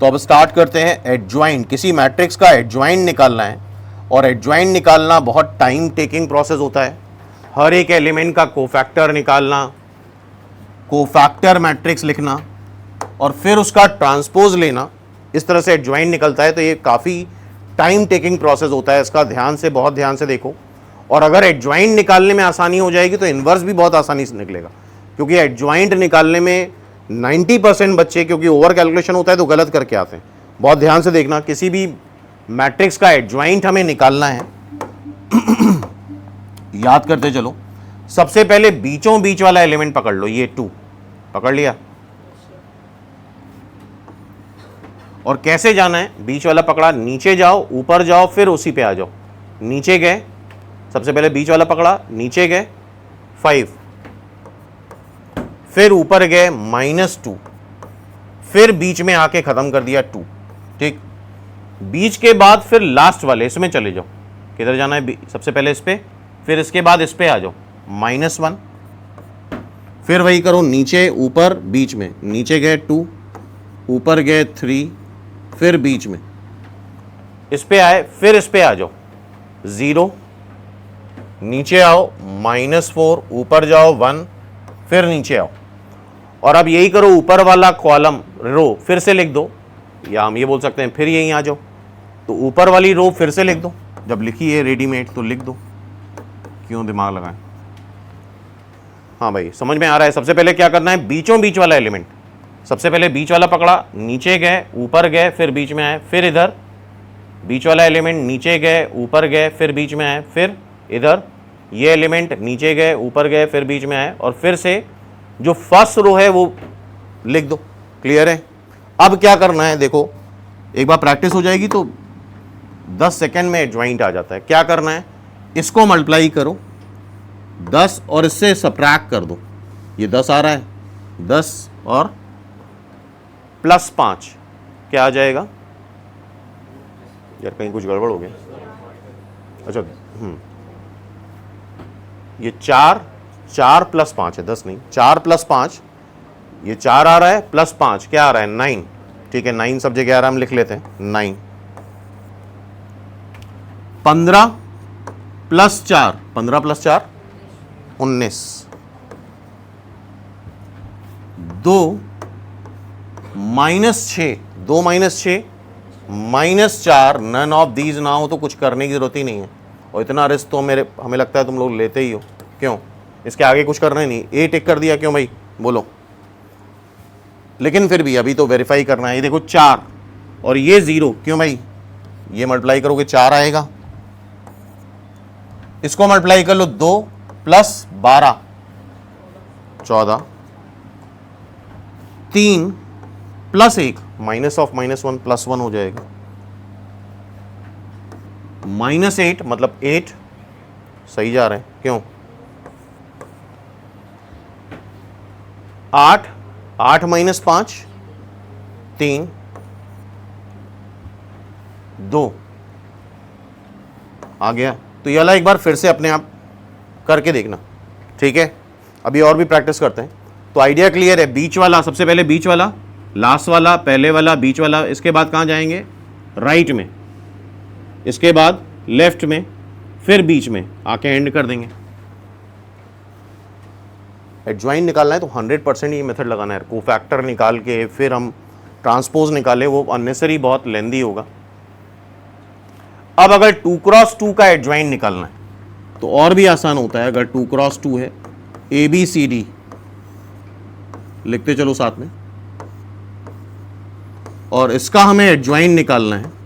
तो अब स्टार्ट करते हैं एडजॉइंट। किसी मैट्रिक्स का एडजॉइंट निकालना है और एडजॉइंट निकालना बहुत टाइम टेकिंग प्रोसेस होता है। हर एक एलिमेंट का कोफैक्टर निकालना, कोफैक्टर मैट्रिक्स लिखना और फिर उसका ट्रांसपोज लेना, इस तरह से एडजॉइंट निकलता है। तो ये काफ़ी टाइम टेकिंग प्रोसेस होता है, इसका ध्यान से, बहुत ध्यान से देखो। और अगर एडजॉइंट निकालने में आसानी हो जाएगी तो इन्वर्स भी बहुत आसानी से निकलेगा, क्योंकि एडजॉइंट निकालने में 90% बच्चे, क्योंकि ओवर कैलकुलेशन होता है तो गलत करके आते हैं। बहुत ध्यान से देखना, किसी भी मैट्रिक्स का एडजॉइंट हमें निकालना है। याद करते चलो, सबसे पहले बीचों बीच वाला एलिमेंट पकड़ लो, ये 2 पकड़ लिया। और कैसे जाना है, बीच वाला पकड़ा, नीचे जाओ, ऊपर जाओ, फिर उसी पे आ जाओ। नीचे गए, सबसे पहले बीच वाला पकड़ा, नीचे गए 5, फिर ऊपर गए -2, फिर बीच में आके खत्म कर दिया 2। ठीक, बीच के बाद फिर लास्ट वाले इसमें चले जाओ। किधर जाना है, सबसे पहले इस पे, फिर इसके बाद इस पे आ जाओ -1, फिर वही करो, नीचे ऊपर बीच में, नीचे गए 2, ऊपर गए 3, फिर बीच में इस पे आए, फिर इस पे आ जाओ 0, नीचे आओ -4, ऊपर जाओ 1, फिर नीचे आओ। और अब यही करो, ऊपर वाला कॉलम रो फिर से लिख दो, या हम ये बोल सकते हैं फिर यहीं आ जाओ। तो ऊपर वाली रो फिर से लिख दो, जब लिखी है रेडीमेड तो लिख दो, क्यों दिमाग लगाएं। हाँ भाई, समझ में आ रहा है। सबसे पहले क्या करना है, बीचों बीच वाला एलिमेंट, सबसे पहले बीच वाला पकड़ा, नीचे गए, ऊपर गए, फिर बीच में आए, फिर इधर बीच वाला एलिमेंट, नीचे गए, ऊपर गए, फिर बीच में आए, फिर इधर ये एलिमेंट, नीचे गए, ऊपर गए, फिर बीच में आए, और फिर से जो फर्स्ट रो है वो लिख दो। क्लियर है। अब क्या करना है, देखो, एक बार प्रैक्टिस हो जाएगी तो 10 सेकेंड में एडजॉइंट आ जाता है। क्या करना है, इसको मल्टीप्लाई करो 10 और इससे सब्ट्रैक्ट कर दो, ये 10 आ रहा है, 10 और +5 क्या आ जाएगा यार, कहीं कुछ गड़बड़ हो गया। अच्छा, ये 4 + 5 है, 10 नहीं, 4 + 5, ये 4 आ रहा है, +5 क्या आ रहा है, 9। ठीक है, 9 सब जगह आ रहा है, हम लिख लेते हैं 9। 15 + 4, 15 + 4 19। 2 -6, 2 - 6 -4, नन ऑफ दीज ना हो तो कुछ करने की जरूरत ही नहीं है। और इतना रिस्क तो हमें लगता है तुम लोग लेते ही हो। क्यों, इसके आगे कुछ करना ही नहीं, ए टिक कर दिया, क्यों भाई बोलो। लेकिन फिर भी अभी तो वेरीफाई करना है। ये देखो 4 और ये 0, क्यों भाई, ये मल्टीप्लाई करोगे 4 आएगा, इसको मल्टीप्लाई कर लो 2 + 12 14, 3 + 1 -(-1) +1 हो जाएगा, -8 मतलब 8 सही जा रहे हैं। क्यों, 8 -5 3 2 आ गया। तो ये वाला एक बार फिर से अपने आप करके देखना। ठीक है, अभी और भी प्रैक्टिस करते हैं। तो आइडिया क्लियर है। बीच वाला, सबसे पहले बीच वाला, लास्ट वाला, पहले वाला, बीच वाला, इसके बाद कहाँ जाएंगे, राइट में, इसके बाद लेफ्ट में, फिर बीच में आके एंड कर देंगे। एडजॉइंट निकालना है तो 100% ये मेथड लगाना है। कोफैक्टर निकाल के फिर हम ट्रांसपोज निकाले, वो अननेसेसरी बहुत लेंदी होगा। अब अगर 2 × 2 का एडजॉइंट निकालना है तो और भी आसान होता है। अगर 2 × 2 है, ABCD लिखते चलो साथ में, और इसका हमें एडजॉइंट निकालना है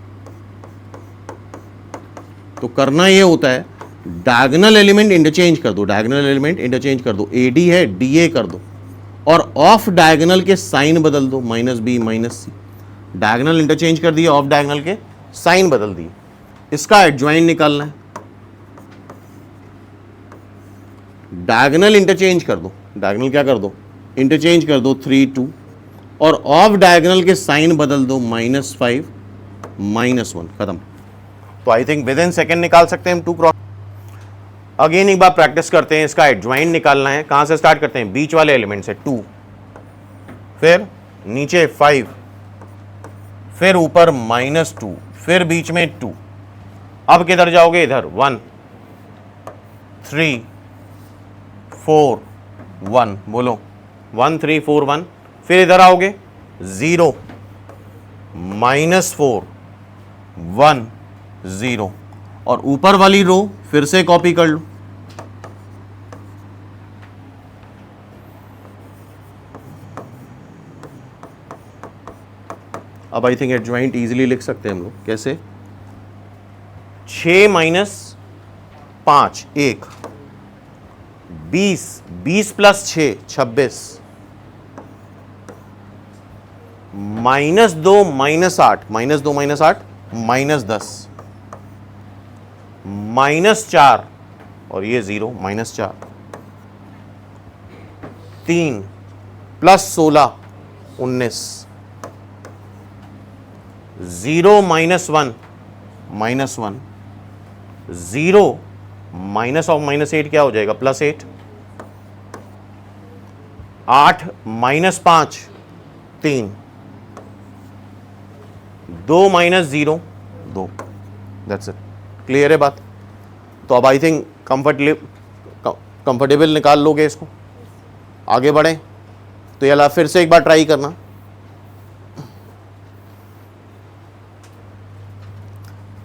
तो करना ये होता है, डायगोनल एलिमेंट इंटरचेंज कर दो, डायगोनल एलिमेंट इंटरचेंज कर दो, AD है DA कर दो, और ऑफ डायगोनल के साइन बदल दो, -B -C। डायगोनल इंटरचेंज कर दिया, ऑफ डायगोनल के साइन बदल दिए। इसका एडजॉइंट निकालना है, डायगोनल इंटरचेंज कर दो, डायगोनल क्या कर दो, इंटरचेंज कर दो 3 2, और ऑफ डायगोनल के साइन बदल दो, -5 -1, खत्म। तो I think with in second निकाल सकते हैं हम 2 × अगेन एक बार प्रैक्टिस करते हैं। इसका एडजॉइंट निकालना है। कहां से स्टार्ट करते हैं, बीच वाले एलिमेंट से 2, फिर नीचे 5, फिर ऊपर -2, फिर बीच में 2। अब किधर जाओगे? इधर 1 3 4 1, बोलो 1 3 4 1। फिर इधर आओगे 0 -4 1 0, और ऊपर वाली रो फिर से कॉपी कर लो। अब आई थिंक एडजॉइंट इजीली लिख सकते हैं हम लोग। कैसे? 6 - 5 1, 20 20 + 6 26, -2 -8 -2 -8 -10, -4 और ये 0 -4, 3 + 16 19, 0 - 1 -1, 0 माइनस ऑफ -8 क्या हो जाएगा? +8, 8 - 5 3, 2 - 0 2। That's it. क्लियर है बात? तो अब आई थिंक कंफर्टेबल निकाल लोगे इसको। आगे बढ़े तो ये फिर से एक बार ट्राई करना।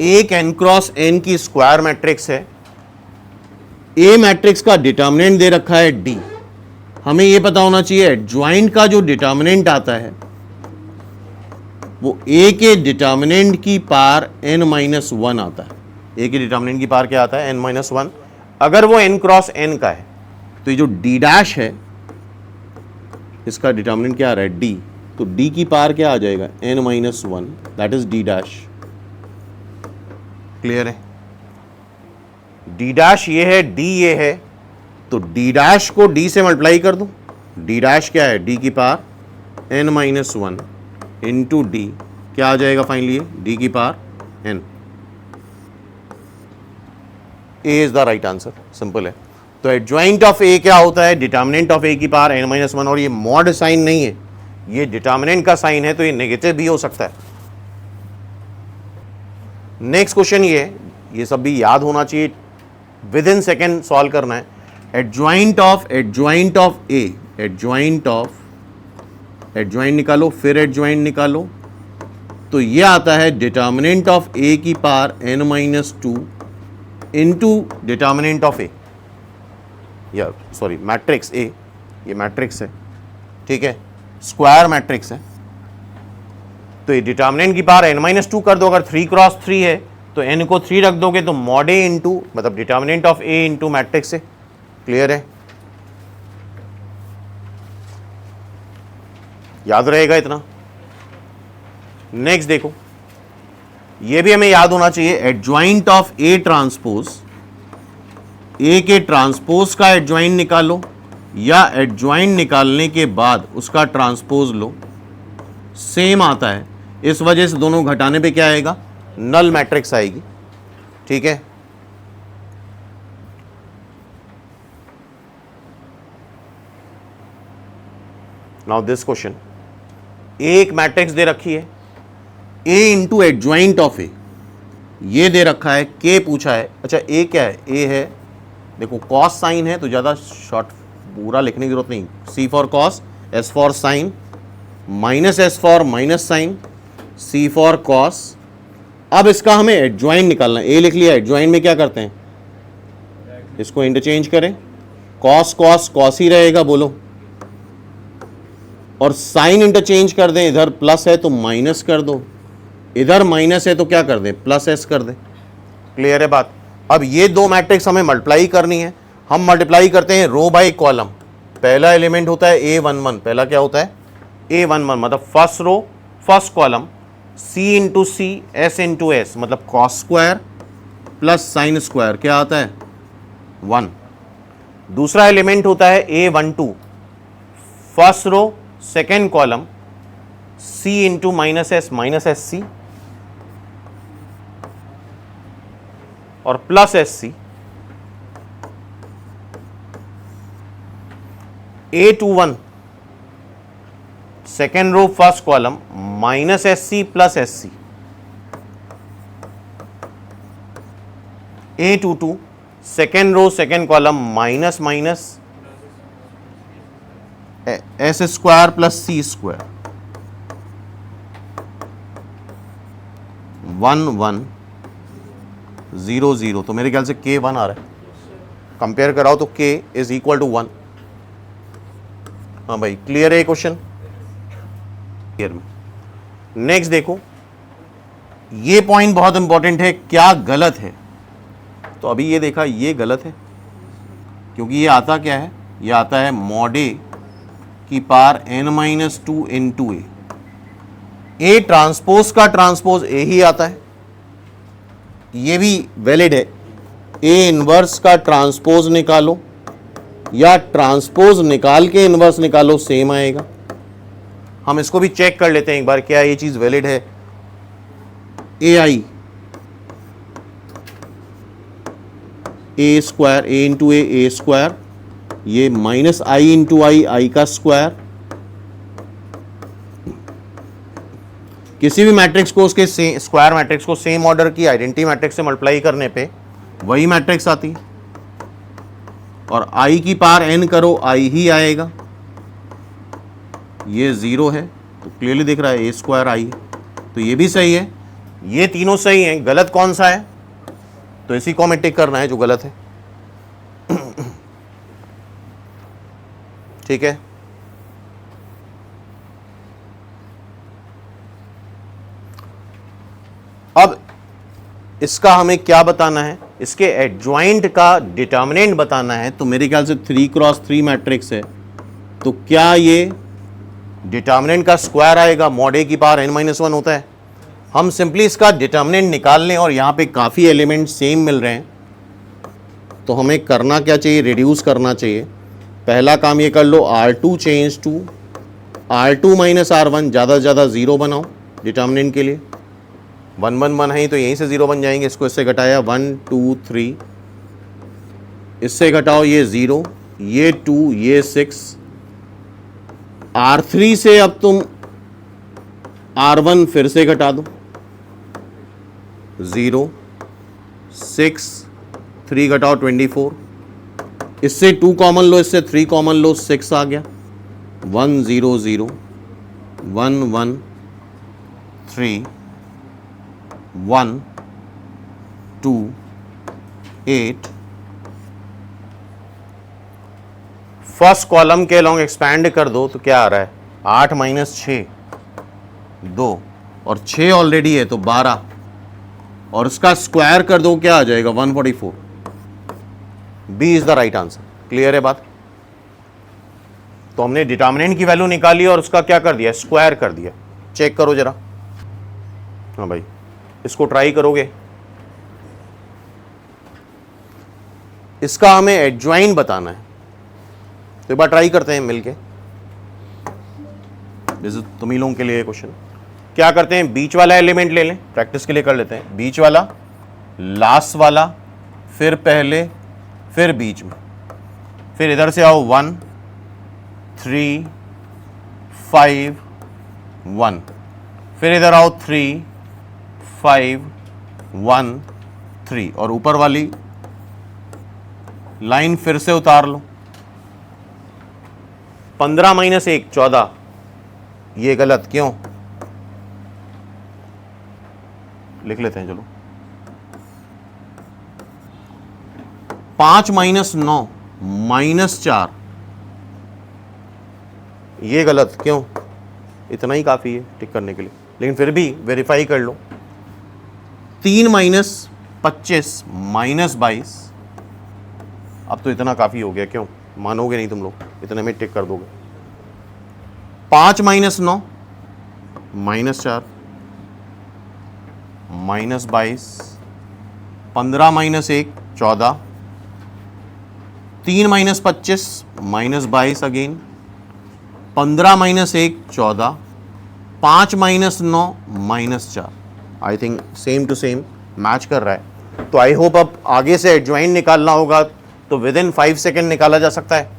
एक n क्रॉस n की स्क्वायर मैट्रिक्स है। ए मैट्रिक्स का डिटर्मिनेंट दे रखा है D। हमें यह पता होना चाहिए एडजॉइंट का जो डिटर्मिनेंट आता है वो ए के डिटर्मिनेंट की पावर n-1 आता है। ए के डिटर्मिनेंट की पावर क्या आता है? n-1। अगर वो n क्रॉस n का है तो ये जो D डैश है इसका डिटर्मिनेंट क्या आ रहा है? D। तो D की पावर क्या आ जाएगा? n-1, that is D dash. Clear है? D डैश ये है, D ये है, तो D डैश को D से मल्टीप्लाई कर दो। D डैश क्या है? D की पावर n-1 इंटू D क्या आ जाएगा फाइनली? D की power n। A is the right answer. Simple है। तो एडजॉइंट ऑफ A क्या होता है? डिटर्मिनेंट ऑफ A की पावर n-1, और ये मॉड साइन नहीं है, ये डिटर्मिनेंट का साइन है, तो ये नेगेटिव भी हो सकता है। नेक्स्ट क्वेश्चन ये सब भी याद होना चाहिए, विद इन सेकेंड सॉल्व करना है। एडजॉइंट ऑफ A, एडजॉइंट निकालो, फिर एडजॉइंट निकालो, तो ये आता है डिटर्मिनेंट ऑफ A की power n-2 into determinant of A, या सॉरी मैट्रिक्स A, ये मैट्रिक्स है, ठीक है, स्क्वायर मैट्रिक्स है। तो ये डिटर्मिनेंट की पावर n-2 कर दो। अगर 3 क्रॉस 3 है तो n को 3 रख दोगे तो मॉड A इंटू मतलब determinant of A into matrix है। क्लियर है? याद रहेगा इतना। नेक्स्ट देखो, ये भी हमें याद होना चाहिए, adjoint of A transpose, A के ट्रांसपोज का एडजॉइंट निकालो या एडजॉइंट निकालने के बाद उसका ट्रांसपोज लो, सेम आता है। इस वजह से दोनों घटाने पे क्या आएगा? नल मैट्रिक्स आएगी। ठीक है? नाउ दिस क्वेश्चन, एक मैट्रिक्स दे रखी है A into adjoint of A, ये दे रखा है, K पूछा है। अच्छा A क्या है? A है, देखो कॉस साइन है तो ज़्यादा शॉर्ट पूरा लिखने की जरूरत नहीं, C for cos, S for sine, minus S for minus sine, C for cos. अब इसका हमें एडजॉइंट निकालना है। A लिख लिया, एडजॉइंट में क्या करते हैं? इसको इंटरचेंज करें, कॉस कॉस कॉस ही रहेगा, बोलो, और साइन इंटरचेंज कर दें, इधर प्लस है तो माइनस कर दो, इधर माइनस है तो क्या कर दें? प्लस S कर दें। क्लियर है बात? अब ये दो मैट्रिक्स हमें मल्टीप्लाई करनी है। हम मल्टीप्लाई करते हैं रो बाय कॉलम। पहला एलिमेंट होता है A11, पहला क्या होता है? A11 मतलब first row first column, C into C, S into S, मतलब cos square plus sine square, क्या आता है? 1। दूसरा एलिमेंट होता है A12, फर्स्ट row second column, C into minus S C और plus S C. A21 second row first column minus S C plus S C, A22 second रो second column minus minus S square plus C square, 1 1 0 0। तो मेरे ख्याल से K 1 आ रहा है, compare कराओ तो K is equal to 1। हाँ भाई, क्लियर है क्वेश्चन? क्लियर में। नेक्स्ट देखो, ये पॉइंट बहुत इंपॉर्टेंट है, क्या गलत है। तो अभी ये देखा, ये गलत है, क्योंकि ये आता क्या है, ये आता है मॉड ए की power n-2 into A transpose का ट्रांसपोज ए ही आता है, ये भी वैलिड है। ए इनवर्स का ट्रांसपोज निकालो या ट्रांसपोज निकाल के इनवर्स निकालो, सेम आएगा। हम इसको भी चेक कर लेते हैं एक बार, क्या ये चीज वैलिड है। ए आई ए स्क्वायर, ए इंटू ए स्क्वायर, ये माइनस आई इंटू आई का स्क्वायर। किसी भी मैट्रिक्स को उसके स्क्वायर मैट्रिक्स को सेम ऑर्डर की आइडेंटिटी मैट्रिक्स से मल्टीप्लाई करने पे वही मैट्रिक्स आती है, और आई की पावर एन करो आई ही आएगा। ये 0 है तो क्लियरली दिख रहा है ए स्क्वायर आई है, तो ये भी सही है, ये तीनों सही हैं। गलत कौन सा है, तो इसी को हमें टिक करना है जो गलत है। ठीक है, अब इसका हमें क्या बताना है, इसके एडजॉइंट का डिटर्मिनेंट बताना है। तो मेरे ख्याल से 3x3 मैट्रिक्स है, तो क्या ये डिटर्मिनेंट का स्क्वायर आएगा, मॉड ए की पावर n-1 होता है। हम सिंपली इसका डिटर्मिनेंट निकाल लें, और यहाँ पे काफ़ी एलिमेंट सेम मिल रहे हैं, तो हमें करना क्या चाहिए, रिड्यूस करना चाहिए। पहला काम ये कर लो, R2 change to R2 minus R1, ज़्यादा से ज़्यादा 0 बनाओ डिटर्मिनेंट के लिए। 1 1 1 है तो यहीं से 0 बन जाएंगे, इसको इससे घटाया 1 2 3, इससे घटाओ ये 0, ये 2, ये 6। R3 से अब तुम R1 फिर से घटा दो, 0 6 3 घटाओ 24, इससे 2 कॉमन लो, इससे 3 कॉमन लो, 6 आ गया। 1 0 0 1 1 3 1 2 8। फर्स्ट कॉलम के लॉन्ग एक्सपैंड कर दो तो क्या आ रहा है, 8 माइनस 6 2, और 6 ऑलरेडी है तो 12, और उसका स्क्वायर कर दो, क्या आ जाएगा 144। B is the right answer. Clear है बात? तो हमने डिटर्मिनेंट की वैल्यू निकाली और उसका क्या कर दिया, स्क्वायर कर दिया। चेक करो जरा। हाँ भाई, इसको ट्राई करोगे, इसका हमें एडजॉइन बताना है, तो एक बार ट्राई करते हैं मिलके। जैसे तुम ही लोगों के लिए क्वेश्चन क्या करते हैं, बीच वाला एलिमेंट ले लें, प्रैक्टिस के लिए कर लेते हैं। बीच वाला, लास्ट वाला, फिर पहले, फिर बीच में, फिर इधर से आओ 1 3 5 1, फिर इधर आओ 3 5 1 3, और ऊपर वाली लाइन फिर से उतार लो। 15 माइनस 1 14, ये गलत क्यों, लिख लेते हैं चलो। 5 माइनस 9 माइनस 4, ये गलत क्यों, इतना ही काफी है टिक करने के लिए, लेकिन फिर भी वेरीफाई कर लो। 3 माइनस 25 माइनस 22, अब तो इतना काफी हो गया, क्यों मानोगे नहीं तुम लोग, इतने में टिक कर दोगे। 5 minus 9 minus 4 minus 22, 15 minus 1 14, 3 minus 25 minus 22 again, 15 minus 1 14, 5 minus 9 minus 4। I think same to same match कर रहा है। तो आई होप अब आगे से एडजॉइन निकालना होगा तो विद इन 5 सेकेंड निकाला जा सकता है।